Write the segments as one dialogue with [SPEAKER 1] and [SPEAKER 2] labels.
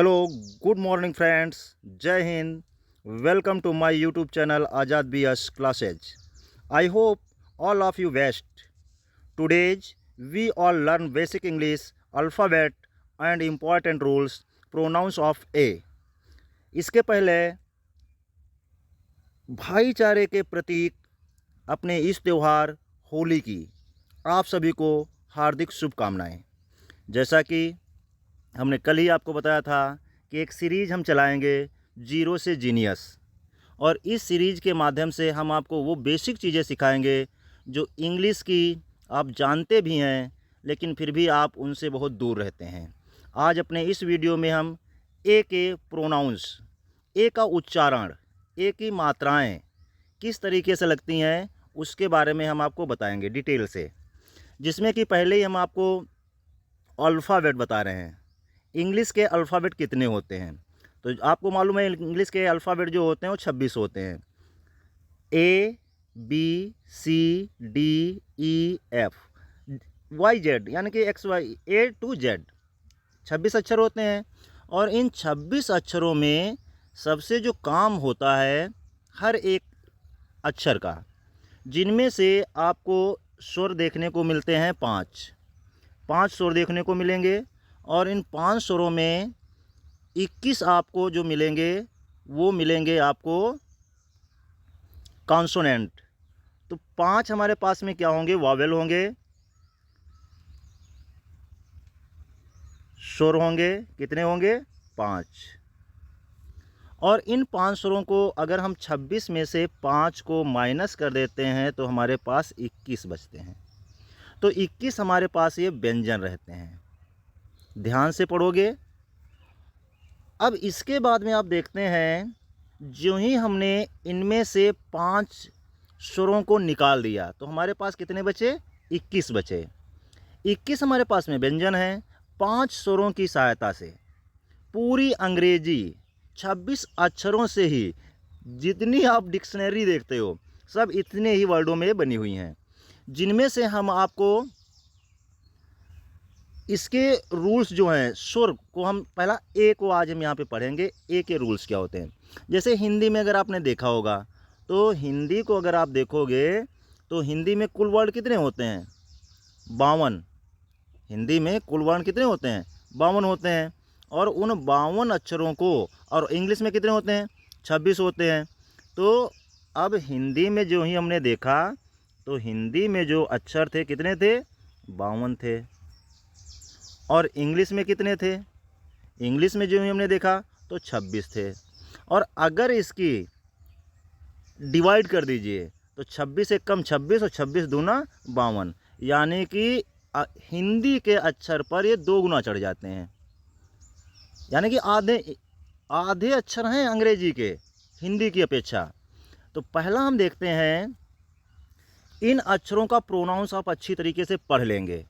[SPEAKER 1] Hello, good morning friends, जय Hind. Welcome to my YouTube channel Azad B S classes. I hope all of you best. Today we all learn basic English alphabet and important rules pronouns of A. इसके पहले भाईचारे के प्रतीक अपने इस त्यौहार होली की आप सभी को हार्दिक शुभकामनाएं। जैसा कि हमने कल ही आपको बताया था कि एक सीरीज़ हम चलाएंगे जीरो से जीनियस, और इस सीरीज़ के माध्यम से हम आपको वो बेसिक चीज़ें सिखाएंगे जो इंग्लिश की आप जानते भी हैं लेकिन फिर भी आप उनसे बहुत दूर रहते हैं। आज अपने इस वीडियो में हम ए के प्रोनाउंस, ए का उच्चारण, ए की मात्राएं किस तरीके से लगती हैं उसके बारे में हम आपको बताएंगे डिटेल से, जिसमें कि पहले ही हम आपको अल्फ़ाबेट बता रहे हैं। इंग्लिश के अल्फ़ाबेट कितने होते हैं तो आपको मालूम है इंग्लिश के अल्फ़ाबेट जो होते हैं वो 26 होते हैं। A B C D E F Y Z, यानी कि X Y A to Z 26 अक्षर होते हैं। और इन 26 अक्षरों में सबसे जो काम होता है हर एक अक्षर का, जिनमें से आपको स्वर देखने को मिलते हैं पाँच स्वर देखने को मिलेंगे। और इन 5 स्वरों में 21 आपको जो मिलेंगे वो मिलेंगे आपको कॉन्सोनेंट। तो 5 हमारे पास में क्या होंगे? वॉवेल होंगे, स्वर होंगे। कितने होंगे? 5। और इन 5 स्वरों को अगर हम 26 में से 5 को माइनस कर देते हैं तो हमारे पास 21 बचते हैं। तो 21 हमारे पास ये व्यंजन रहते हैं। ध्यान से पढ़ोगे। अब इसके बाद में आप देखते हैं जो ही हमने इनमें से 5 स्वरों को निकाल दिया तो हमारे पास कितने बचे? 21 बचे। 21 हमारे पास में व्यंजन हैं। 5 स्वरों की सहायता से पूरी अंग्रेजी 26 अक्षरों से ही जितनी आप डिक्शनरी देखते हो सब इतने ही वर्डों में बनी हुई हैं, जिनमें से हम आपको इसके रूल्स जो हैं, स्वर को हम पहला ए को आज हम यहाँ पे पढ़ेंगे। ए के रूल्स क्या होते हैं? जैसे हिंदी में अगर आपने देखा होगा तो हिंदी को अगर आप देखोगे तो हिंदी में कुल वर्ड कितने होते हैं? 52। हिंदी में कुल वर्ण कितने होते हैं? 52 होते हैं। और उन 52 अक्षरों को, और इंग्लिश में कितने होते हैं? 26 होते हैं। तो अब हिंदी में जो ही हमने देखा तो हिंदी में जो अक्षर थे कितने थे? 52 थे। और इंग्लिश में कितने थे? इंग्लिश में जो ही हमने देखा तो 26 थे। और अगर इसकी डिवाइड कर दीजिए तो 26 से कम 26 और 26 दूना 52, यानी कि हिंदी के अक्षर पर ये 2 गुना चढ़ जाते हैं, यानी कि आधे अक्षर हैं अंग्रेजी के हिंदी की अपेक्षा। तो पहला हम देखते हैं, इन अक्षरों का प्रोनाउंस आप अच्छी तरीके से पढ़ लेंगे।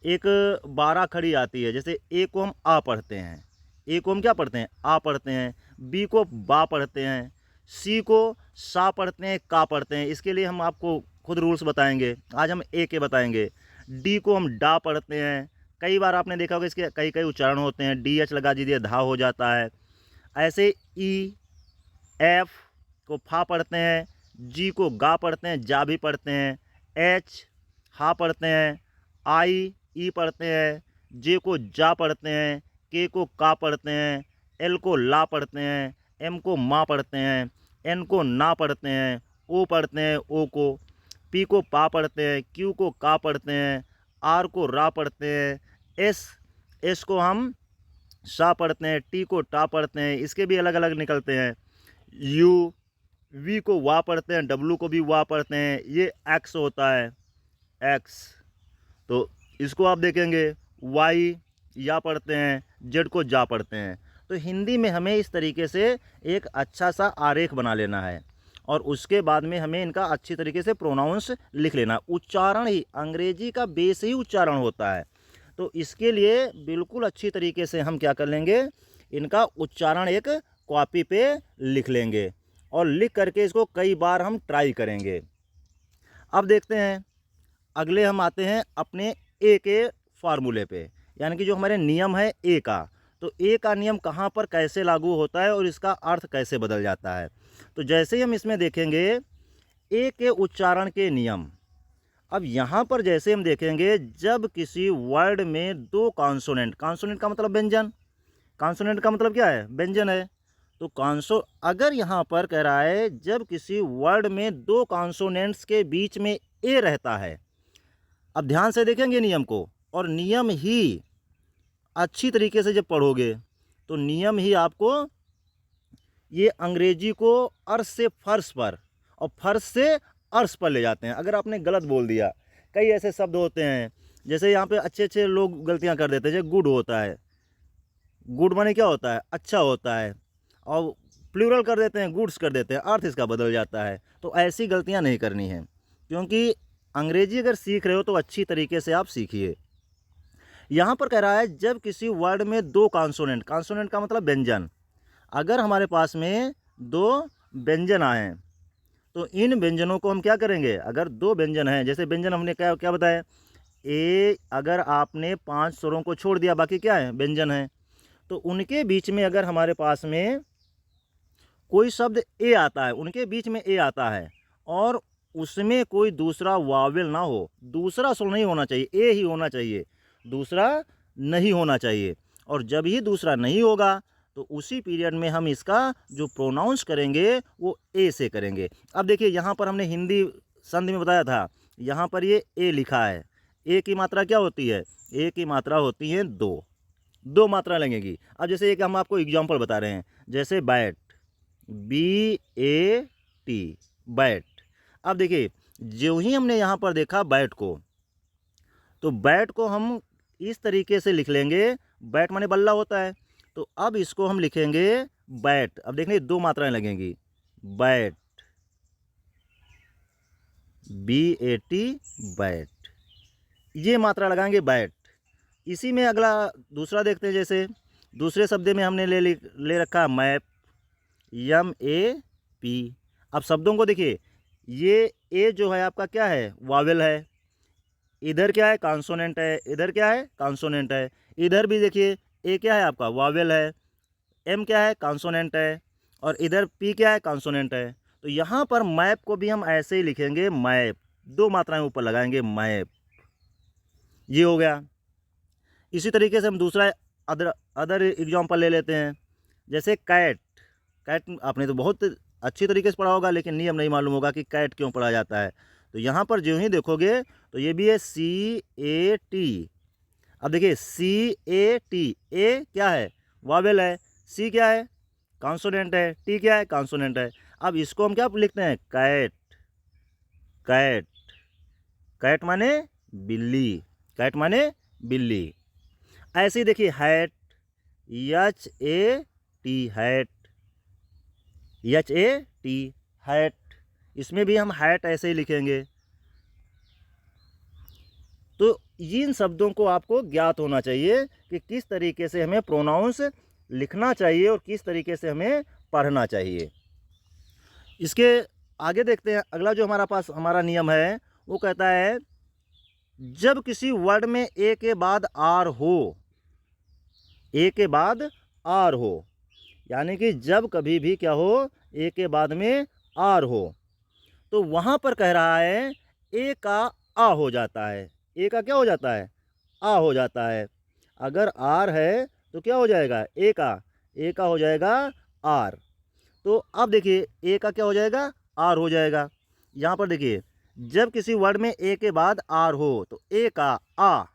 [SPEAKER 1] एक 12 खड़ी आती है, जैसे ए को हम आ पढ़ते हैं, ए को हम क्या पढ़ते हैं? आ पढ़ते हैं। बी को बा पढ़ते हैं, सी को सा पढ़ते हैं, का पढ़ते हैं। इसके लिए हम आपको खुद रूल्स बताएंगे। आज हम ए के बताएंगे। डी को हम डा पढ़ते हैं। कई बार आपने देखा होगा इसके कई उच्चारण होते हैं। डी एच लगा दीजिए, धा हो जाता है। ऐसे ई एफ को फा पढ़ते हैं, जी को गा पढ़ते हैं, जा भी पढ़ते हैं। एच हा पढ़ते हैं, आई ई पढ़ते हैं, जे को जा पढ़ते हैं, के को का पढ़ते हैं, एल को ला पढ़ते हैं, एम को मा पढ़ते हैं, एन को ना पढ़ते हैं, ओ पढ़ते हैं ओ को, पी को पा पढ़ते हैं, क्यू को का पढ़ते हैं, आर को रा पढ़ते हैं, एस को हम सा पढ़ते हैं, टी को टा पढ़ते हैं। इसके भी अलग अलग निकलते हैं। यू, वी को वा पढ़ते हैं, डब्लू को भी वा पढ़ते हैं। ये एक्स होता है, एक्स। तो इसको आप देखेंगे, वाई या पढ़ते हैं, जेड को जा पढ़ते हैं। तो हिंदी में हमें इस तरीके से एक अच्छा सा आरेख बना लेना है और उसके बाद में हमें इनका अच्छी तरीके से प्रोनाउंस लिख लेना। उच्चारण ही अंग्रेजी का बेस ही उच्चारण होता है। तो इसके लिए बिल्कुल अच्छी तरीके से हम क्या कर लेंगे, इनका उच्चारण एक कॉपी पे लिख लेंगे और लिख करके इसको कई बार हम ट्राई करेंगे। अब देखते हैं, अगले हम आते हैं अपने ए के फार्मूले पे, यानी कि जो हमारे नियम है ए का। तो ए का नियम कहाँ पर कैसे लागू होता है और इसका अर्थ कैसे बदल जाता है। तो जैसे ही हम इसमें देखेंगे ए के उच्चारण के नियम, अब यहाँ पर जैसे हम देखेंगे जब किसी वर्ड में दो कॉन्सोनेंट, कॉन्सोनेंट का मतलब व्यंजन, कॉन्सोनेंट का मतलब क्या है, व्यंजन है। तो अगर यहाँ पर कह रहा है जब किसी वर्ड में दो कॉन्सोनेंट्स के बीच में ए रहता है, अब ध्यान से देखेंगे नियम को, और नियम ही अच्छी तरीके से जब पढ़ोगे तो नियम ही आपको ये अंग्रेजी को अर्श से फर्श पर और फर्श से अर्श पर ले जाते हैं। अगर आपने गलत बोल दिया, कई ऐसे शब्द होते हैं जैसे यहाँ पे अच्छे अच्छे लोग गलतियाँ कर देते हैं, जैसे गुड होता है, गुड माने क्या होता है, अच्छा होता है, और प्लूरल कर देते हैं, गुड्स कर देते हैं, अर्थ इसका बदल जाता है। तो ऐसी गलतियाँ नहीं करनी है, क्योंकि अंग्रेजी अगर सीख रहे हो तो अच्छी तरीके से आप सीखिए। यहाँ पर कह रहा है जब किसी वर्ड में दो कॉन्सोनेंट, कॉन्सोनेंट का मतलब व्यंजन, अगर हमारे पास में दो व्यंजन आए तो इन व्यंजनों को हम क्या करेंगे, अगर दो व्यंजन हैं, जैसे व्यंजन हमने क्या क्या बताया, ए अगर आपने 5 स्वरों को छोड़ दिया, बाकी क्या है, व्यंजन है, तो उनके बीच में अगर हमारे पास में कोई शब्द ए आता है, उनके बीच में ए आता है और उसमें कोई दूसरा वावेल ना हो, दूसरा स्वर नहीं होना चाहिए, ए ही होना चाहिए, दूसरा नहीं होना चाहिए। और जब ही दूसरा नहीं होगा तो उसी पीरियड में हम इसका जो प्रोनाउंस करेंगे वो ए से करेंगे। अब देखिए यहाँ पर हमने हिंदी संधि में बताया था, यहाँ पर ये ए लिखा है, ए की मात्रा क्या होती है, ए की मात्रा होती है दो मात्रा लगेगी। अब जैसे एक हम आपको एग्जाम्पल बता रहे हैं, जैसे बैट, BAT, बैट। अब देखिए जो ही हमने यहाँ पर देखा बैट को, तो बैट को हम इस तरीके से लिख लेंगे, बैट माने बल्ला होता है, तो अब इसको हम लिखेंगे बैट। अब देखिए दो मात्राएं लगेंगी, बैट, BAT, बैट, ये मात्रा लगाएंगे बैट। इसी में अगला दूसरा देखते हैं, जैसे दूसरे शब्द में हमने ले रखा मैप, MAP। अब शब्दों को देखिए, ये ए जो है आपका क्या है, वावेल है, इधर क्या है, कॉन्सोनेंट है, इधर क्या है, कॉन्सोनेंट है, इधर भी देखिए ए क्या है आपका, वावेल है, एम क्या है, कॉन्सोनेंट है, और इधर पी क्या है, कॉन्सोनेंट है। तो यहाँ पर मैप को भी हम ऐसे ही लिखेंगे, मैप, दो मात्राएं ऊपर लगाएंगे, मैप, ये हो गया। इसी तरीके से हम दूसरा अदर एग्जाम्पल ले लेते हैं, जैसे कैट। कैट आपने तो बहुत अच्छी तरीके से पढ़ा होगा, लेकिन नियम नहीं मालूम होगा कि कैट क्यों पढ़ा जाता है। तो यहाँ पर जो ही देखोगे तो ये भी है CAT। अब देखिए CAT, ए क्या है, वावेल है, सी क्या है, कॉन्सोनेंट है, टी क्या है, कॉन्सोनेंट है। अब इसको हम क्या लिखते हैं, कैट, कैट, कैट माने बिल्ली, कैट माने बिल्ली। ऐसे ही देखिए hat, HAT, hat, HAT, hat, इसमें भी हम हैट ऐसे ही लिखेंगे। तो इन शब्दों को आपको ज्ञात होना चाहिए कि किस तरीके से हमें प्रोनाउंस लिखना चाहिए और किस तरीके से हमें पढ़ना चाहिए। इसके आगे देखते हैं, अगला जो हमारा नियम है वो कहता है जब किसी वर्ड में ए के बाद आर हो, ए के बाद आर हो, यानी कि जब कभी भी क्या हो, ए के बाद में आर हो, तो वहाँ पर कह रहा है ए का आ हो जाता है, ए का क्या हो जाता है, आ हो जाता है। अगर आर है तो क्या हो जाएगा, ए का हो जाएगा आर। तो अब देखिए ए का क्या हो जाएगा, आर हो जाएगा। यहाँ पर देखिए जब किसी वर्ड में ए के बाद आर हो तो ए का आ,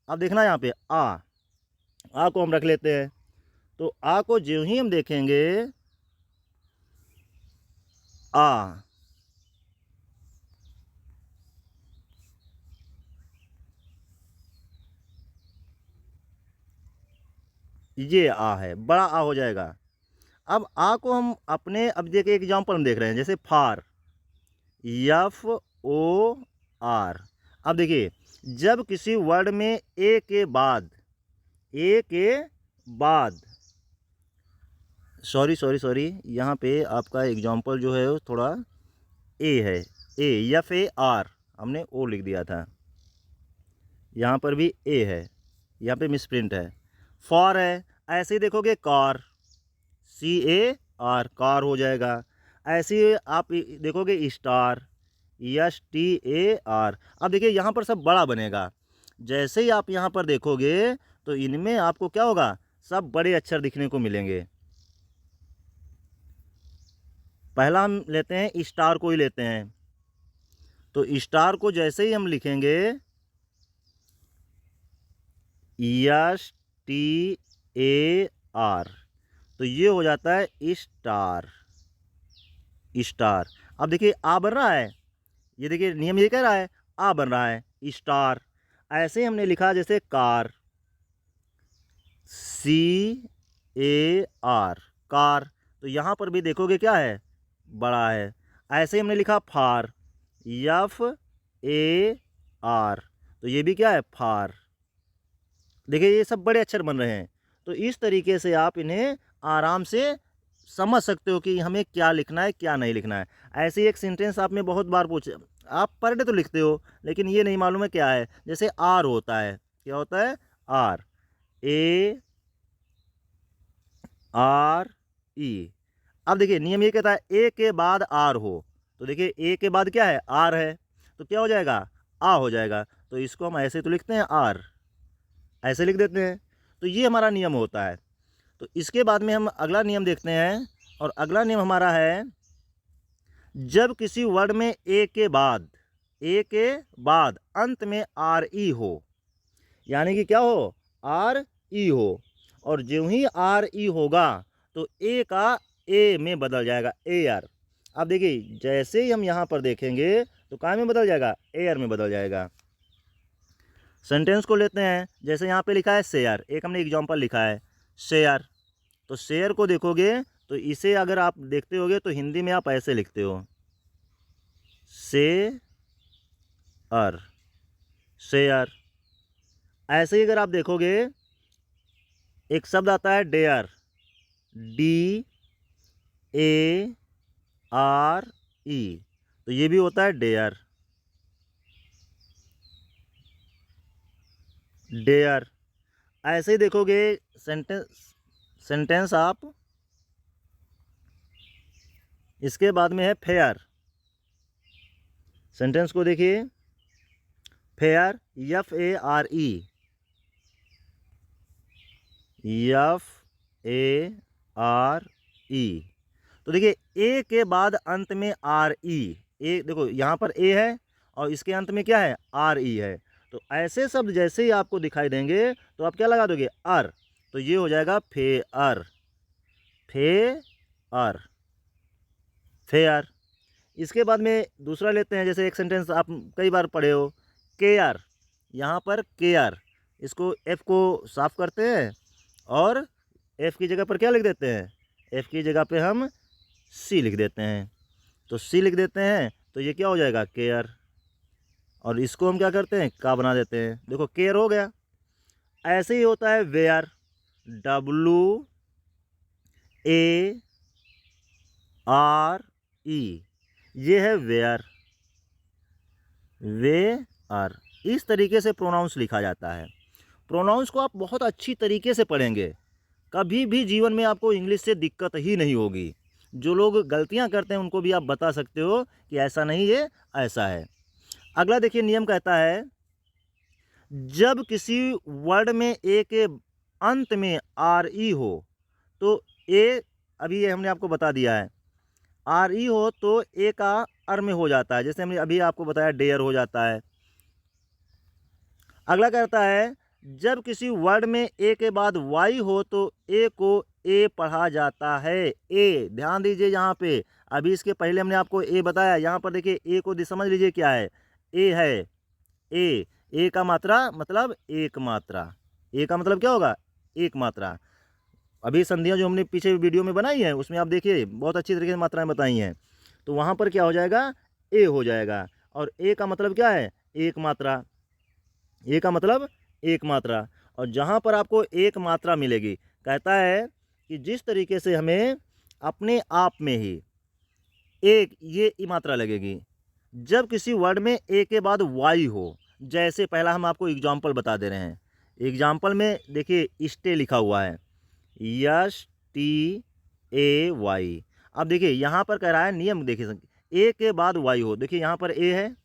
[SPEAKER 1] अब देखना यहाँ पे आ को हम रख लेते हैं। तो आ को जो ही हम देखेंगे, आ, ये आ है, बड़ा आ हो जाएगा। अब आ को हम अपने, अब देखिए एग्जाम्पल हम देख रहे हैं, जैसे फार, FOR। अब देखिए जब किसी वर्ड में ए के बाद सॉरी यहाँ पे आपका एग्जाम्पल जो है थोड़ा ए है, FAR, हमने ओ लिख दिया था, यहाँ पर भी ए है, यहाँ पे मिसप्रिंट है, फॉर है। ऐसे ही देखोगे कार, CAR, कार हो जाएगा। ऐसे ही आप देखोगे स्टार, STAR। अब देखिए यहाँ पर सब बड़ा बनेगा। जैसे ही आप यहाँ पर देखोगे तो इनमें आपको क्या होगा, सब बड़े अक्षर दिखने को मिलेंगे। पहला हम लेते हैं स्टार को ही लेते हैं, तो स्टार को जैसे ही हम लिखेंगे STAR, तो ये हो जाता है स्टार, स्टार। अब देखिए आ बन रहा है, ये देखिए नियम ये कह रहा है आ बन रहा है, स्टार। ऐसे ही हमने लिखा जैसे कार, CAR, कार, तो यहाँ पर भी देखोगे क्या है, बड़ा है। ऐसे ही हमने लिखा फार, FAR, तो ये भी क्या है, फार। देखिए ये सब बड़े अक्षर बन रहे हैं। तो इस तरीके से आप इन्हें आराम से समझ सकते हो कि हमें क्या लिखना है, क्या नहीं लिखना है। ऐसे ही एक सेंटेंस आपने बहुत बार पूछे, आप पर डे तो लिखते हो लेकिन ये नहीं मालूम है क्या है। जैसे आर होता है, क्या होता है, AR, अब देखिए नियम ये कहता है ए के बाद आर हो, तो देखिए ए के बाद क्या है, आर है, तो क्या हो जाएगा, आ हो जाएगा। तो इसको हम ऐसे तो लिखते हैं आर, ऐसे लिख देते हैं। तो ये हमारा नियम होता है। तो इसके बाद में हम अगला नियम देखते हैं, और अगला नियम हमारा है जब किसी वर्ड में ए के बाद अंत में RE हो, यानी कि क्या हो, RE हो, और जो ही RE होगा तो ए का ए में बदल जाएगा, AR। अब देखिए जैसे ही हम यहाँ पर देखेंगे तो काय में बदल जाएगा, AR में बदल जाएगा। सेंटेंस को लेते हैं, जैसे यहाँ पे लिखा है शेयर, एक हमने एग्जांपल लिखा है शेयर, तो शेयर को देखोगे तो इसे अगर आप देखते होगे तो हिंदी में आप ऐसे लिखते हो, शेयर, शेयर। ऐसे ही अगर आप देखोगे एक शब्द आता है डेयर, DARE, तो ये भी होता है डेयर, डेयर। ऐसे ही देखोगे सेंटेंस आप, इसके बाद में है फेयर, सेंटेंस को देखिए फेयर, FARE, तो देखिए ए के बाद अंत में RE, ए देखो यहाँ पर ए है और इसके अंत में क्या है, RE है। तो ऐसे शब्द जैसे ही आपको दिखाई देंगे तो आप क्या लगा दोगे, अर, तो ये हो जाएगा फेयर, फेयर, फेयर। इसके बाद में दूसरा लेते हैं, जैसे एक सेंटेंस आप कई बार पढ़े हो, केयर, यहाँ पर केयर, इसको F को साफ करते हैं और F की जगह पर क्या लिख देते हैं, F की जगह पे हम C लिख देते हैं, तो C लिख देते हैं तो ये क्या हो जाएगा, केयर, और इसको हम क्या करते हैं, का बना देते हैं, देखो केयर हो गया। ऐसे ही होता है वेयर, WARE, ये है वेयर, वेयर। इस तरीके से प्रोनाउंस लिखा जाता है। प्रोनाउंस को आप बहुत अच्छी तरीके से पढ़ेंगे, कभी भी जीवन में आपको इंग्लिश से दिक्कत ही नहीं होगी। जो लोग गलतियां करते हैं उनको भी आप बता सकते हो कि ऐसा नहीं, ये ऐसा है। अगला देखिए नियम कहता है जब किसी वर्ड में ए के अंत में RE हो तो ए, अभी ये हमने आपको बता दिया है, RE हो तो ए का अर में हो जाता है, जैसे हमने अभी आपको बताया डेयर हो जाता है। अगला कहता है जब किसी वर्ड में ए के बाद वाई हो तो ए को ए पढ़ा जाता है, ए, ध्यान दीजिए यहाँ पे, अभी इसके पहले हमने आपको ए बताया, यहाँ पर देखिए ए को समझ लीजिए क्या है, ए है, ए का मात्रा मतलब एक मात्रा, ए का मतलब क्या होगा, एक मात्रा। अभी संधियाँ जो हमने पीछे वीडियो में बनाई है उसमें आप देखिए बहुत अच्छी तरीके से मात्राएं बताई हैं, तो वहाँ पर क्या हो जाएगा, ए हो जाएगा, और ए का मतलब क्या है, एक मात्रा, ए का मतलब एक मात्रा। और जहाँ पर आपको एक मात्रा मिलेगी, कहता है कि जिस तरीके से हमें अपने आप में ही एक ये मात्रा लगेगी जब किसी वर्ड में ए के बाद वाई हो, जैसे पहला हम आपको एग्जाम्पल बता दे रहे हैं। एग्जाम्पल में देखिए स्टे लिखा हुआ है, STAY। अब देखिए यहाँ पर कह रहा है नियम, देखिए ए के बाद वाई हो, देखिए यहाँ पर ए है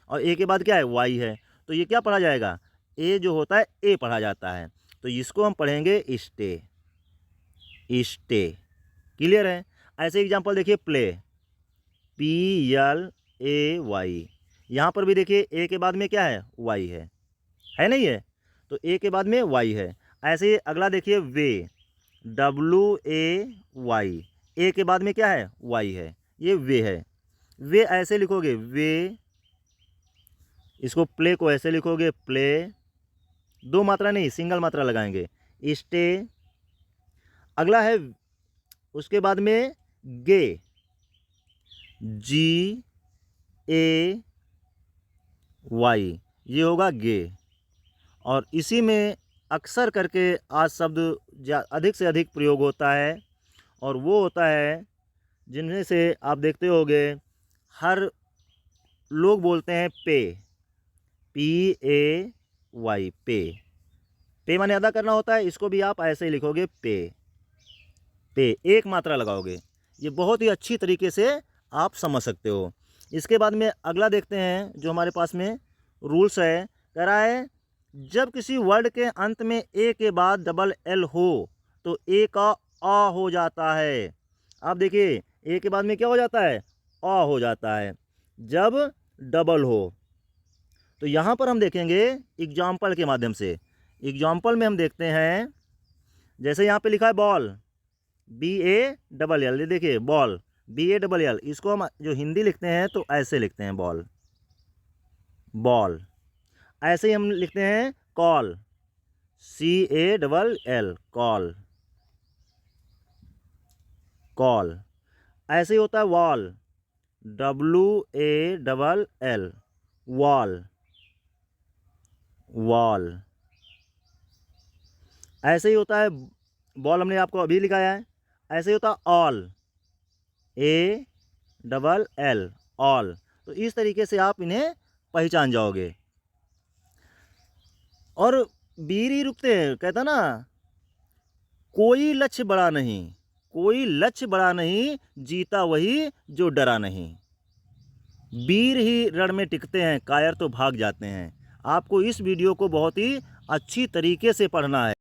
[SPEAKER 1] और ए के बाद क्या है, वाई है, तो ये क्या पढ़ा जाएगा, ए जो होता है ए पढ़ा जाता है, तो इसको हम पढ़ेंगे स्टे, स्टे। क्लियर है। ऐसे एग्जांपल देखिए प्ले, PLAY, यहाँ पर भी देखिए ए के बाद में क्या है, वाई है नहीं है, तो ए के बाद में वाई है। ऐसे ही अगला देखिए वे, WAY, ए के बाद में क्या है, वाई है, ये वे है। वे ऐसे लिखोगे वे, इसको प्ले को ऐसे लिखोगे प्ले, दो मात्रा नहीं सिंगल मात्रा लगाएंगे, स्टे। अगला है उसके बाद में गे, GAY, ये होगा गे। और इसी में अक्सर करके आज शब्द अधिक से अधिक प्रयोग होता है, और वो होता है जिनमें से आप देखते होंगे हर लोग बोलते हैं पे, PAY, पे। पे माने अदा करना होता है, इसको भी आप ऐसे ही लिखोगे पे, पे एक मात्रा लगाओगे, ये बहुत ही अच्छी तरीके से आप समझ सकते हो। इसके बाद में अगला देखते हैं जो हमारे पास में रूल्स है, कह रहा है जब किसी वर्ड के अंत में ए के बाद डबल एल हो तो ए का आ हो जाता है। आप देखिए ए के बाद में क्या हो जाता है, आ हो जाता है जब डबल हो। तो यहाँ पर हम देखेंगे एग्जाम्पल के माध्यम से। एग्जाम्पल में हम देखते हैं, जैसे यहाँ पे लिखा है बॉल, BALL, ये देखिए बॉल, BALL, इसको हम जो हिंदी लिखते हैं तो ऐसे लिखते हैं बॉल, बॉल। ऐसे ही हम लिखते हैं कॉल, CALL, कॉल, कॉल। ऐसे ही होता है वॉल, WALL, वॉल, वॉल। ऐसे ही होता है बॉल, हमने आपको अभी लिखाया है। ऐसे ही होता है ऑल, ALL, ऑल। तो इस तरीके से आप इन्हें पहचान जाओगे। और वीर ही रुकते हैं, कहता ना कोई लक्ष्य बड़ा नहीं, कोई लक्ष्य बड़ा नहीं, जीता वही जो डरा नहीं। वीर ही रण में टिकते हैं, कायर तो भाग जाते हैं। आपको इस वीडियो को बहुत ही अच्छी तरीके से पढ़ना है।